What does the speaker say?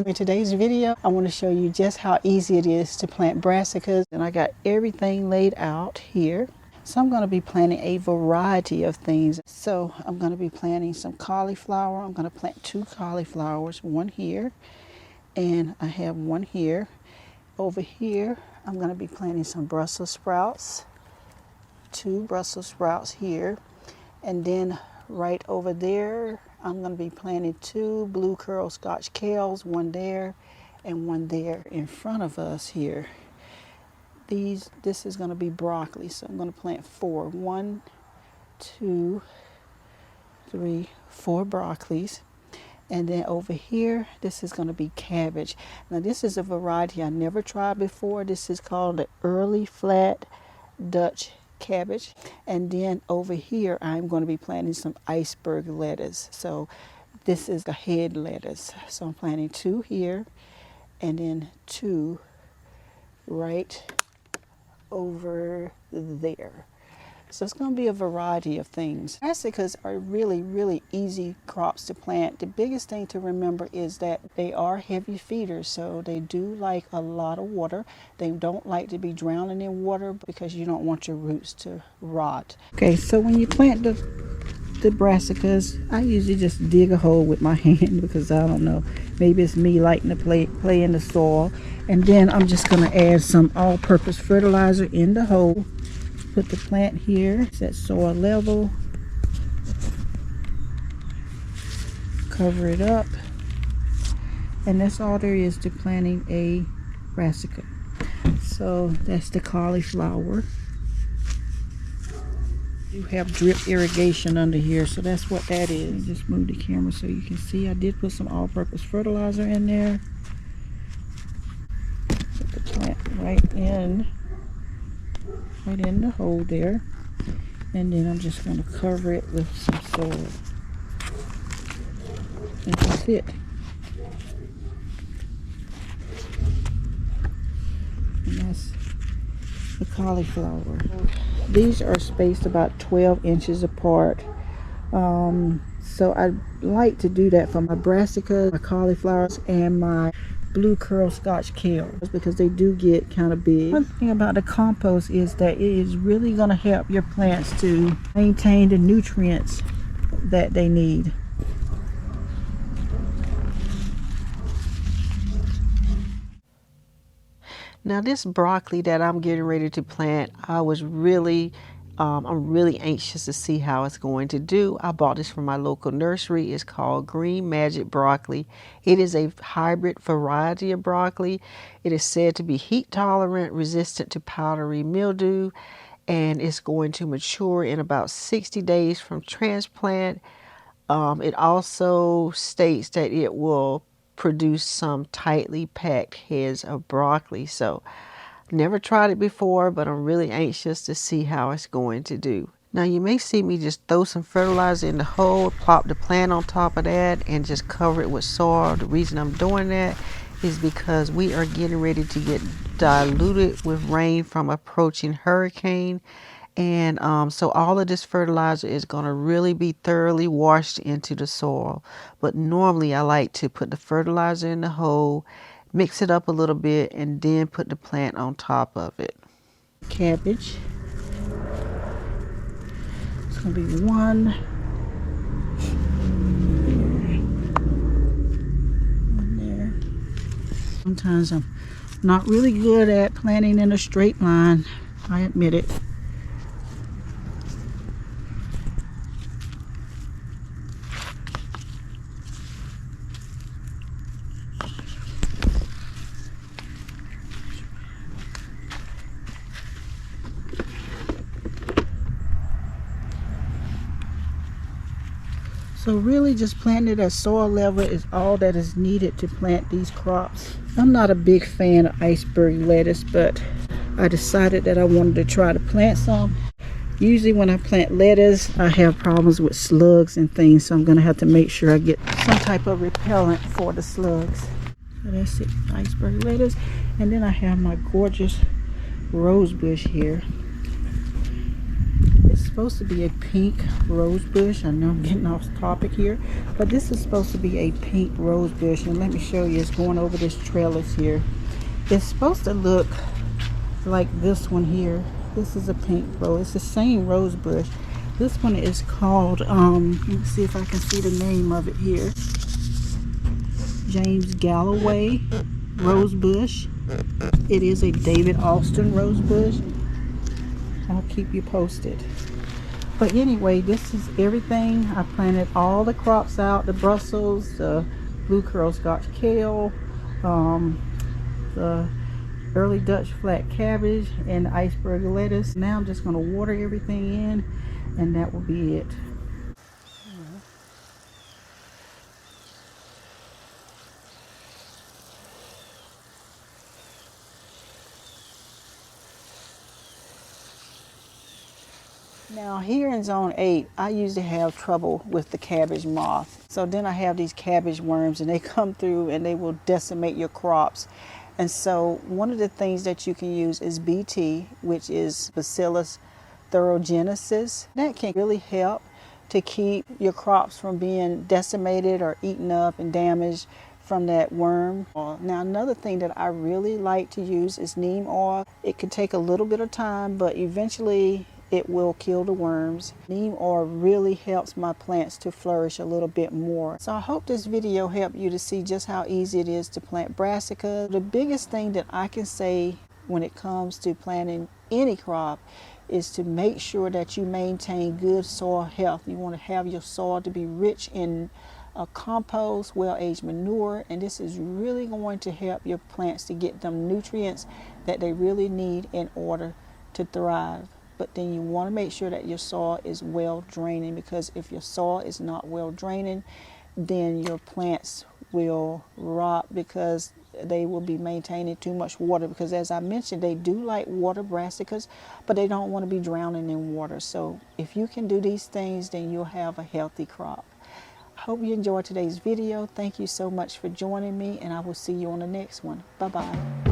everyone. In today's video, I want to show you just how easy it is to plant brassicas. And I got everything laid out here. So I'm going to be planting a variety of things. So I'm going to be planting some cauliflower. I'm going to plant 2 cauliflowers, one here, and I have one here. Over here, I'm going to be planting some Brussels sprouts, 2 Brussels sprouts here, and then right over there, I'm going to be planting 2 blue curl Scotch kales, one there and one there in front of us here. This is going to be broccoli, so I'm going to plant 4. 1, 2, 3, 4 broccolis. And then over here, this is going to be cabbage. Now this is a variety I never tried before. This is called the early flat Dutch cabbage. And then over here, I'm going to be planting some iceberg lettuce. So this is a head lettuce. So I'm planting 2 here and then 2 right over there. So it's going to be a variety of things. Brassicas are really easy crops to plant. The biggest thing to remember is that they are heavy feeders, so they do like a lot of water. They don't like to be drowning in water because you don't want your roots to rot. Okay, so when you plant the brassicas, I usually just dig a hole with my hand because I don't know, maybe it's me liking to play in the soil. And then I'm just going to add some all-purpose fertilizer in the hole. Put the plant here, it's at soil level, cover it up, and that's all there is to planting a brassica. So that's the cauliflower. You have drip irrigation under here, so that's what that is. Just move the camera so you can see. I did put some all-purpose fertilizer in there. Put the plant right in the hole there, and then I'm just going to cover it with some soil, and that's it. And that's the cauliflower. These are spaced about 12 inches apart, so I like to do that for my brassicas, my cauliflowers, and my blue curl Scotch kales because they do get kind of big. One thing about the compost is that it is really going to help your plants to maintain the nutrients that they need. Now this broccoli that I'm getting ready to plant, I'm really anxious to see how it's going to do. I bought this from my local nursery. It's called Green Magic Broccoli. It is a hybrid variety of broccoli. It is said to be heat tolerant, resistant to powdery mildew, and it's going to mature in about 60 days from transplant. It also states that it will produce some tightly packed heads of broccoli. So never tried it before, but I'm really anxious to see how it's going to do. Now you may see me just throw some fertilizer in the hole, plop the plant on top of that, and just cover it with soil. The reason I'm doing that is because we are getting ready to get diluted with rain from approaching hurricane. And so all of this fertilizer is going to really be thoroughly washed into the soil. But normally I like to put the fertilizer in the hole, mix it up a little bit, and then put the plant on top of it. Cabbage. It's going to be 1 there. Sometimes I'm not really good at planting in a straight line. I admit it. So really just planting it at soil level is all that is needed to plant these crops. I'm not a big fan of iceberg lettuce, but I decided that I wanted to try to plant some. Usually when I plant lettuce, I have problems with slugs and things, so I'm going to have to make sure I get some type of repellent for the slugs. So that's it, iceberg lettuce. And then I have my gorgeous rose bush here. It's supposed to be a pink rose bush. I know I'm getting off topic here, but this is supposed to be a pink rose bush. And let me show you, it's going over this trellis here. It's supposed to look like this one here. This is a pink rose. It's the same rose bush. This one is called, let's see if I can see the name of it here. James Galloway rose bush. It is a David Austin rose bush. I'll keep you posted. But anyway, this is everything. I planted all the crops out. The Brussels, the blue curl Scotch kale, the early Dutch flat cabbage, and the iceberg lettuce. Now I'm just going to water everything in, and that will be it. Now here in zone 8, I usually have trouble with the cabbage moth. So then I have these cabbage worms, and they come through and they will decimate your crops. And so one of the things that you can use is BT, which is Bacillus thuringiensis. That can really help to keep your crops from being decimated or eaten up and damaged from that worm. Now another thing that I really like to use is neem oil. It could take a little bit of time, but eventually it will kill the worms. Neem oil really helps my plants to flourish a little bit more. So I hope this video helped you to see just how easy it is to plant brassica. The biggest thing that I can say when it comes to planting any crop is to make sure that you maintain good soil health. You want to have your soil to be rich in compost, well-aged manure, and this is really going to help your plants to get them nutrients that they really need in order to thrive. But then you want to make sure that your soil is well draining, because if your soil is not well draining, then your plants will rot because they will be maintaining too much water. Because as I mentioned, they do like water, brassicas, but they don't want to be drowning in water. So if you can do these things, then you'll have a healthy crop. I hope you enjoyed today's video. Thank you so much for joining me, and I will see you on the next one. Bye-bye.